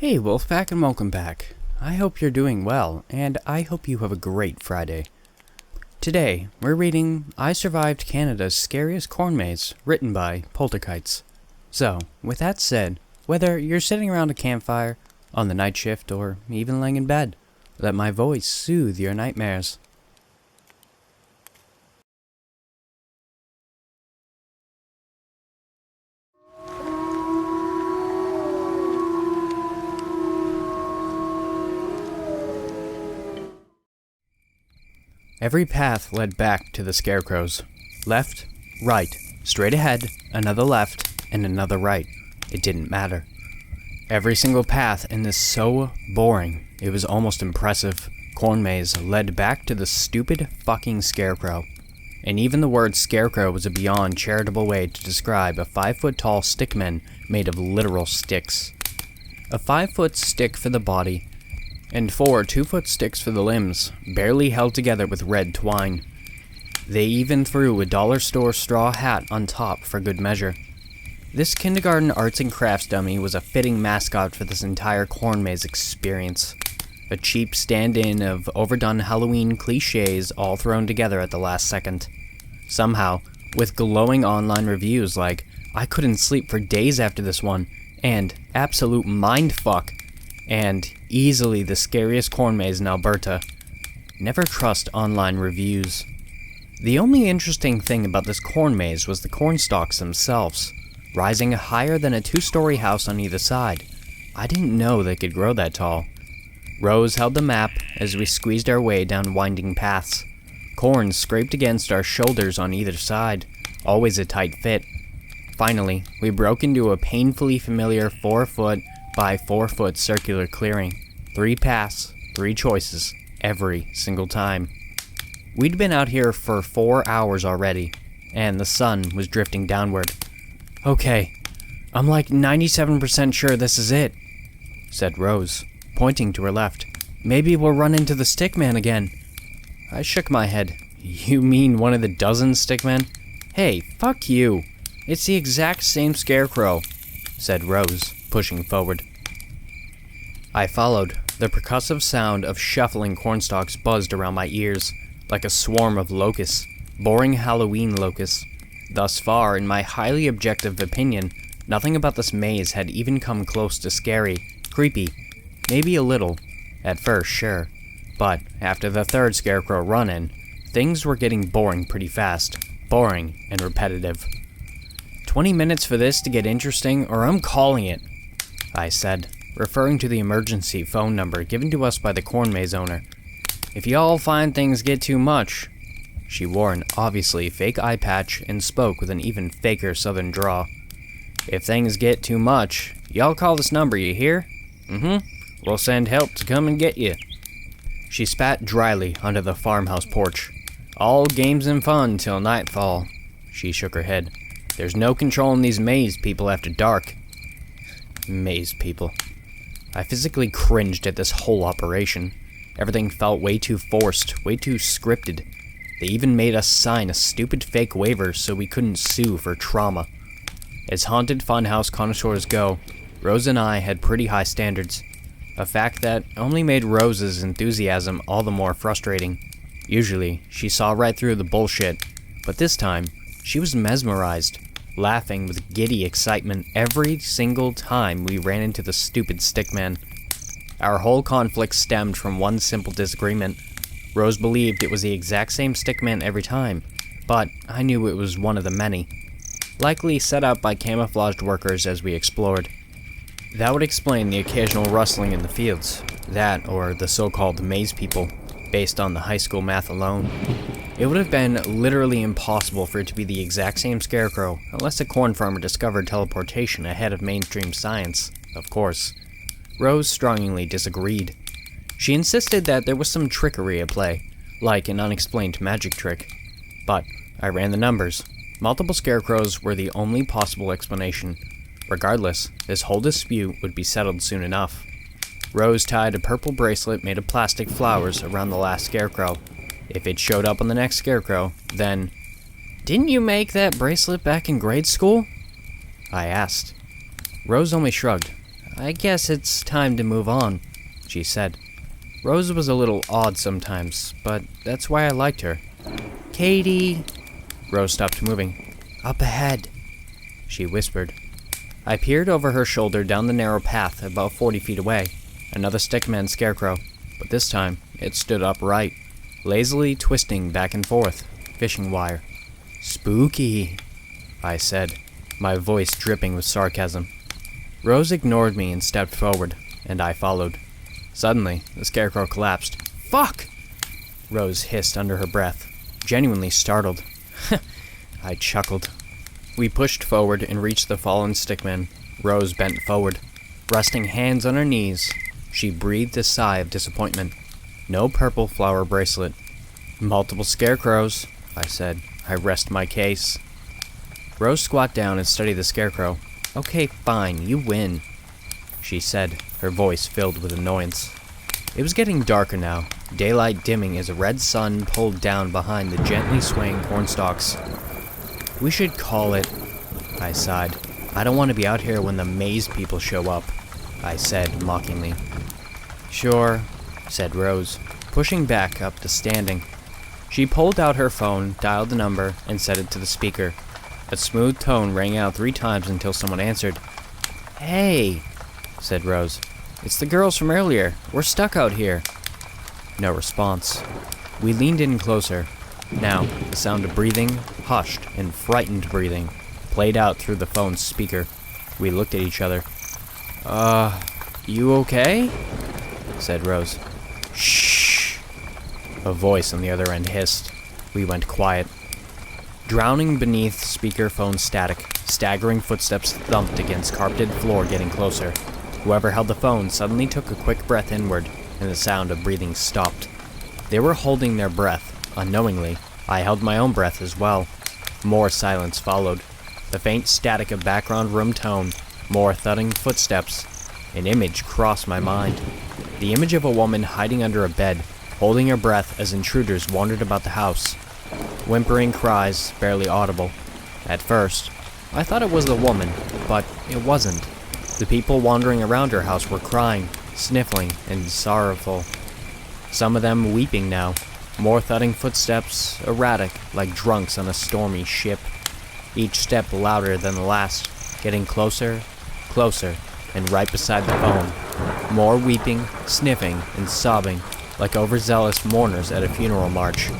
Hey Wolfpack, and welcome back. I hope you're doing well, and I hope you have a great Friday. Today, we're reading I Survived Canada's Scariest Corn Maze, written by Polterkites. So, with that said, whether you're sitting around a campfire, on the night shift, or even laying in bed, let my voice soothe your nightmares. Every path led back to the scarecrows. Left, right, straight ahead, another left, and another right. It didn't matter. Every single path in this so boring, it was almost impressive, corn maze led back to the stupid fucking scarecrow. And even the word scarecrow was a beyond charitable way to describe a 5-foot-tall stickman made of literal sticks. A 5-foot stick for the body, and 4 2-foot sticks for the limbs, barely held together with red twine. They even threw a dollar store straw hat on top for good measure. This kindergarten arts and crafts dummy was a fitting mascot for this entire corn maze experience. A cheap stand-in of overdone Halloween cliches all thrown together at the last second. Somehow, with glowing online reviews like, "I couldn't sleep for days after this one," and "absolute mindfuck," and "easily the scariest corn maze in Alberta." Never trust online reviews. The only interesting thing about this corn maze was the corn stalks themselves, rising higher than a 2-story house on either side. I didn't know they could grow that tall. Rose held the map as we squeezed our way down winding paths. Corn scraped against our shoulders on either side, always a tight fit. Finally, we broke into a painfully familiar 4-foot by 4-foot circular clearing. 3 paths, 3 choices, every single time. We'd been out here for 4 hours already, and the sun was drifting downward. "Okay, I'm like 97% sure this is it," said Rose, pointing to her left. "Maybe we'll run into the stickman again." I shook my head. "You mean one of the dozen stickmen?" "Hey, fuck you. It's the exact same scarecrow," said Rose, pushing forward. I followed. The percussive sound of shuffling cornstalks buzzed around my ears, like a swarm of locusts, boring Halloween locusts. Thus far, in my highly objective opinion, nothing about this maze had even come close to scary, creepy, maybe a little, at first, sure. But after the 3rd scarecrow run-in, things were getting boring pretty fast, boring and repetitive. 20 minutes for this to get interesting, or I'm calling it, I said, referring to the emergency phone number given to us by the corn maze owner. "If y'all find things get too much," she wore an obviously fake eye patch and spoke with an even faker southern drawl. "If things get too much, y'all call this number, you hear? We'll send help to come and get you." She spat dryly onto the farmhouse porch. "All games and fun till nightfall." She shook her head. "There's no controlling these maze people after dark." Maze people. I physically cringed at this whole operation. Everything felt way too forced, way too scripted. They even made us sign a stupid fake waiver so we couldn't sue for trauma. As haunted funhouse connoisseurs go, Rose and I had pretty high standards. A fact that only made Rose's enthusiasm all the more frustrating. Usually, she saw right through the bullshit, but this time, she was mesmerized, laughing with giddy excitement every single time we ran into the stupid stickman. Our whole conflict stemmed from one simple disagreement. Rose believed it was the exact same stickman every time, but I knew it was one of the many, likely set up by camouflaged workers as we explored. That would explain the occasional rustling in the fields, that or the so-called maze people, based on the high school math alone. It would have been literally impossible for it to be the exact same scarecrow, unless a corn farmer discovered teleportation ahead of mainstream science, of course. Rose strongly disagreed. She insisted that there was some trickery at play, like an unexplained magic trick. But I ran the numbers. Multiple scarecrows were the only possible explanation. Regardless, this whole dispute would be settled soon enough. Rose tied a purple bracelet made of plastic flowers around the last scarecrow. If it showed up on the next scarecrow, then... "Didn't you make that bracelet back in grade school?" I asked. Rose only shrugged. I guess it's time to move on, she said. Rose was a little odd sometimes, but that's why I liked her. Katie! Rose stopped moving. Up ahead, she whispered. I peered over her shoulder down the narrow path about 40 feet away. Another stickman scarecrow, but this time it stood upright, lazily twisting back and forth, fishing wire. Spooky, I said, my voice dripping with sarcasm. Rose ignored me and stepped forward, and I followed. Suddenly, the scarecrow collapsed. Fuck! Rose hissed under her breath, genuinely startled. I chuckled. We pushed forward and reached the fallen stickman. Rose bent forward. Resting hands on her knees, she breathed a sigh of disappointment. No purple flower bracelet. Multiple scarecrows, I said. I rest my case. Rose squat down and studied the scarecrow. Okay, fine, you win, she said, her voice filled with annoyance. It was getting darker now, daylight dimming as a red sun pulled down behind the gently swaying cornstalks. We should call it, I sighed. I don't want to be out here when the maze people show up, I said mockingly. Sure, said Rose, pushing back up the standing. She pulled out her phone, dialed the number, and set it to the speaker. A smooth tone rang out 3 times until someone answered. Hey, said Rose. It's the girls from earlier. We're stuck out here. No response. We leaned in closer. Now, the sound of breathing, hushed and frightened breathing, played out through the phone's speaker. We looked at each other. You okay? Said Rose. Shh! A voice on the other end hissed. We went quiet. Drowning beneath speakerphone static, staggering footsteps thumped against carpeted floor getting closer. Whoever held the phone suddenly took a quick breath inward, and the sound of breathing stopped. They were holding their breath. Unknowingly, I held my own breath as well. More silence followed. The faint static of background room tone, more thudding footsteps. An image crossed my mind. The image of a woman hiding under a bed, holding her breath as intruders wandered about the house. Whimpering cries, barely audible. At first, I thought it was the woman, but it wasn't. The people wandering around her house were crying, sniffling, and sorrowful. Some of them weeping now. More thudding footsteps, erratic, like drunks on a stormy ship. Each step louder than the last, getting closer, closer, and right beside the phone. More weeping, sniffing, and sobbing, like overzealous mourners at a funeral march.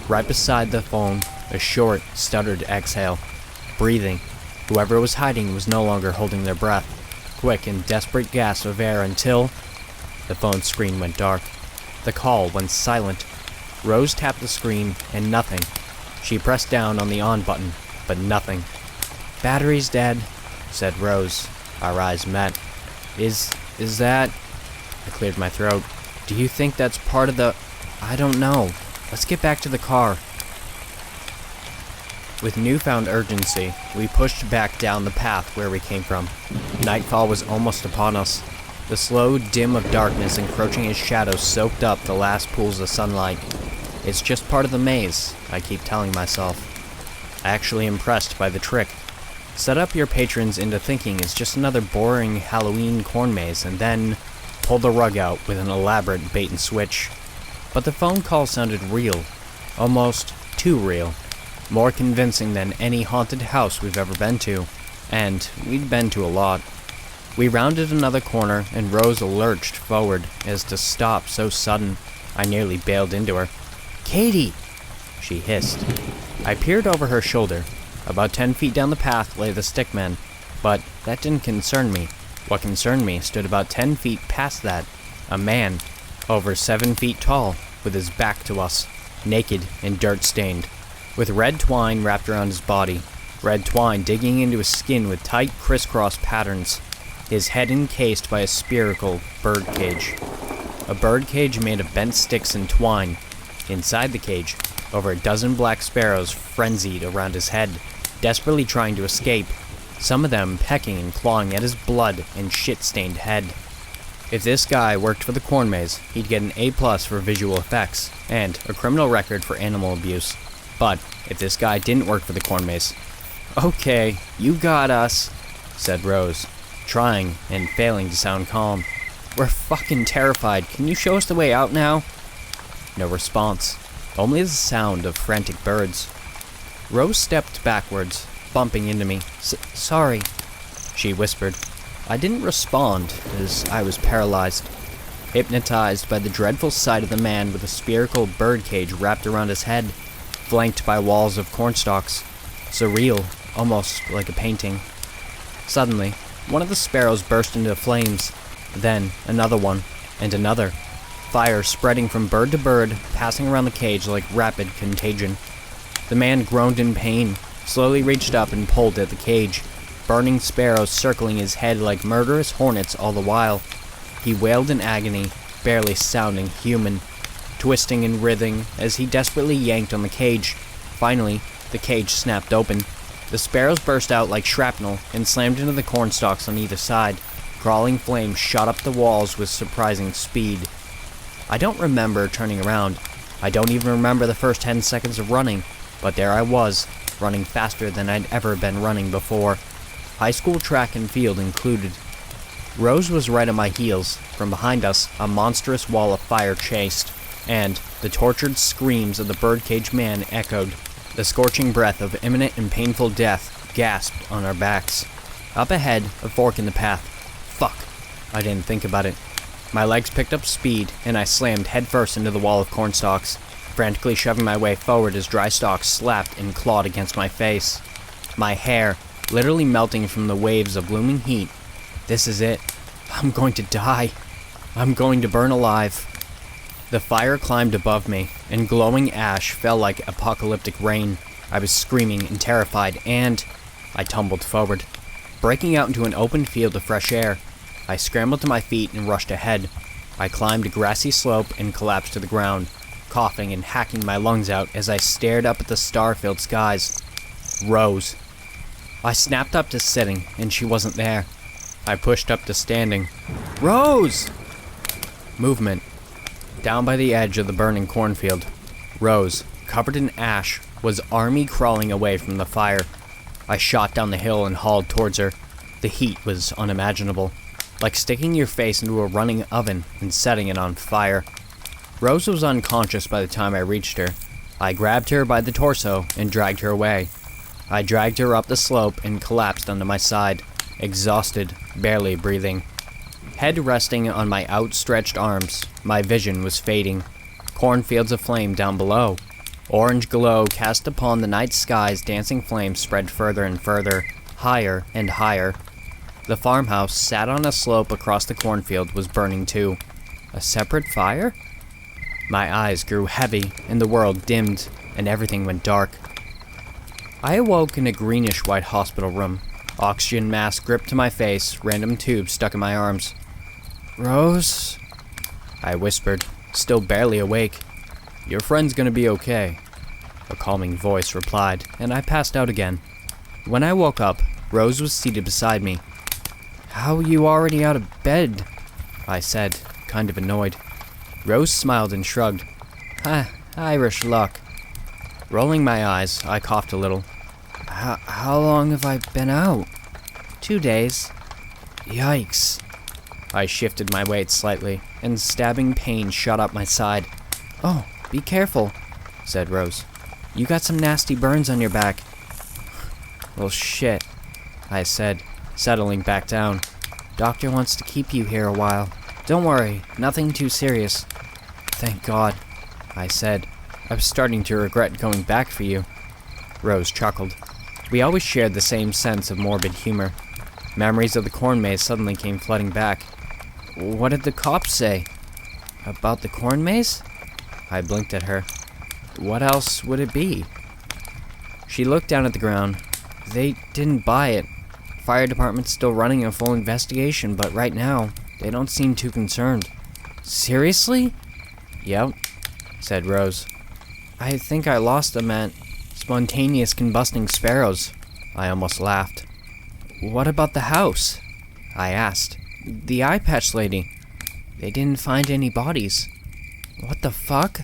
Right beside the phone, a short, stuttered exhale. Breathing. Whoever was hiding was no longer holding their breath. Quick and desperate gasp of air until the phone screen went dark. The call went silent. Rose tapped the screen, and nothing. She pressed down on the on button, but nothing. Battery's dead, said Rose. Our eyes met. Is that... I cleared my throat. Do you think that's part of the... I don't know. Let's get back to the car. With newfound urgency, we pushed back down the path where we came from. Nightfall was almost upon us. The slow dim of darkness encroaching as shadows soaked up the last pools of sunlight. It's just part of the maze, I keep telling myself. Actually impressed by the trick. Set up your patrons into thinking it's just another boring Halloween corn maze and then pull the rug out with an elaborate bait and switch. But the phone call sounded real. Almost too real. More convincing than any haunted house we've ever been to. And we'd been to a lot. We rounded another corner and Rose lurched forward as to stop so sudden. I nearly bailed into her. Katie! She hissed. I peered over her shoulder. About 10 feet down the path lay the stickman. But that didn't concern me. What concerned me stood about 10 feet past that. A man, over 7 feet tall, with his back to us, naked and dirt-stained, with red twine wrapped around his body, red twine digging into his skin with tight crisscross patterns, his head encased by a spherical bird cage. A bird cage made of bent sticks and twine. Inside the cage, over a dozen black sparrows frenzied around his head, desperately trying to escape, some of them pecking and clawing at his blood and shit-stained head. If this guy worked for the corn maze, he'd get an A+ for visual effects, and a criminal record for animal abuse. But if this guy didn't work for the corn maze... Okay, you got us, said Rose. trying and failing to sound calm. "We're fucking terrified. Can you show us the way out now?" No response. Only the sound of frantic birds. Rose stepped backwards, bumping into me. Sorry, she whispered. I didn't respond, as I was paralyzed, hypnotized by the dreadful sight of the man with a spherical birdcage wrapped around his head, flanked by walls of cornstalks. Surreal, almost like a painting. Suddenly, one of the sparrows burst into flames, then another one, and another. Fire spreading from bird to bird, passing around the cage like rapid contagion. The man groaned in pain, slowly reached up and pulled at the cage, burning sparrows circling his head like murderous hornets all the while. He wailed in agony, barely sounding human, twisting and writhing as he desperately yanked on the cage. Finally, the cage snapped open. The sparrows burst out like shrapnel and slammed into the cornstalks on either side. Crawling flames shot up the walls with surprising speed. I don't remember turning around. I don't even remember the first 10 seconds of running, but there I was, running faster than I'd ever been running before. High school track and field included. Rose was right on my heels. From behind us, a monstrous wall of fire chased, and the tortured screams of the birdcage man echoed. The scorching breath of imminent and painful death gasped on our backs. Up ahead, a fork in the path. Fuck. I didn't think about it. My legs picked up speed, and I slammed headfirst into the wall of cornstalks, frantically shoving my way forward as dry stalks slapped and clawed against my face. My hair, literally melting from the waves of looming heat. This is it. I'm going to die. I'm going to burn alive. The fire climbed above me, and glowing ash fell like apocalyptic rain. I was screaming and terrified, and I tumbled forward, breaking out into an open field of fresh air. I scrambled to my feet and rushed ahead. I climbed a grassy slope and collapsed to the ground, coughing and hacking my lungs out as I stared up at the star-filled skies. Rose. I snapped up to sitting, and she wasn't there. I pushed up to standing. Rose! Movement. Down by the edge of the burning cornfield, Rose, covered in ash, was army crawling away from the fire. I shot down the hill and hauled towards her. The heat was unimaginable, like sticking your face into a running oven and setting it on fire. Rose was unconscious by the time I reached her. I grabbed her by the torso and dragged her away. I dragged her up the slope and collapsed onto my side, exhausted, barely breathing. Head resting on my outstretched arms, my vision was fading. Cornfields aflame down below. Orange glow cast upon the night sky's dancing flames spread further and further, higher and higher. The farmhouse sat on a slope across the cornfield was burning too. A separate fire? My eyes grew heavy, and the world dimmed, and everything went dark. I awoke in a greenish-white hospital room. Oxygen mask gripped to my face, random tubes stuck in my arms. Rose? I whispered, still barely awake. Your friend's gonna be okay, a calming voice replied, and I passed out again. When I woke up, Rose was seated beside me. How are you already out of bed? I said, kind of annoyed. Rose smiled and shrugged. Irish luck. Rolling my eyes, I coughed a little. How long have I been out? 2 days. Yikes. I shifted my weight slightly, and stabbing pain shot up my side. Oh, be careful, said Rose. You got some nasty burns on your back. Well, shit, I said, settling back down. Doctor wants to keep you here a while. Don't worry, nothing too serious. Thank God, I said. I was starting to regret going back for you. Rose chuckled. We always shared the same sense of morbid humor. Memories of the corn maze suddenly came flooding back. What did the cops say? About the corn maze? I blinked at her. What else would it be? She looked down at the ground. They didn't buy it. Fire department's still running a full investigation, but right now, they don't seem too concerned. Seriously? Yep, said Rose. I think I lost them at spontaneous combusting sparrows. I almost laughed. What about the house? I asked. The eye patch lady. They didn't find any bodies. What the fuck?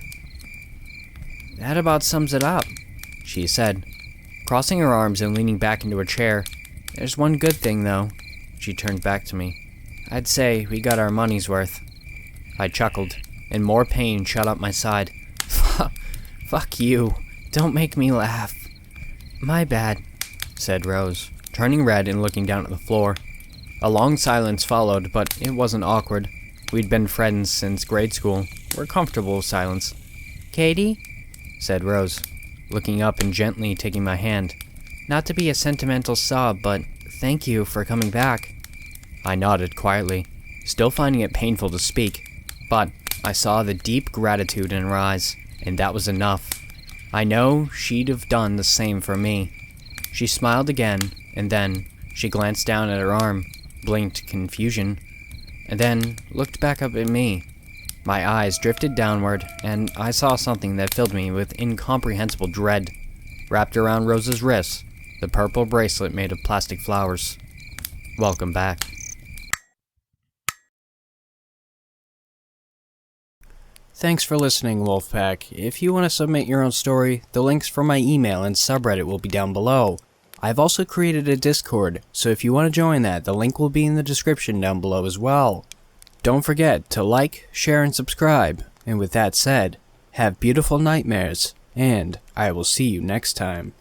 That about sums it up, she said, crossing her arms and leaning back into her chair. There's one good thing, though. she turned back to me. I'd say we got our money's worth. I chuckled, and more pain shot up my side. Fuck you. Don't make me laugh. My bad, said Rose, turning red and looking down at the floor. A long silence followed, but it wasn't awkward. We'd been friends since grade school. We're comfortable with silence. Katie? Said Rose, looking up and gently taking my hand. Not to be a sentimental sob, but thank you for coming back. I nodded quietly, still finding it painful to speak, but I saw the deep gratitude in her eyes, and that was enough. I know she'd have done the same for me. She smiled again, and then she glanced down at her arm, blinked confusion, and then looked back up at me. My eyes drifted downward, and I saw something that filled me with incomprehensible dread. Wrapped around Rose's wrist, the purple bracelet made of plastic flowers. Welcome back. Thanks for listening, Wolfpack. If you want to submit your own story, the links for my email and subreddit will be down below. I've also created a Discord, so if you want to join that, the link will be in the description down below as well. Don't forget to like, share, and subscribe. And with that said, have beautiful nightmares, and I will see you next time.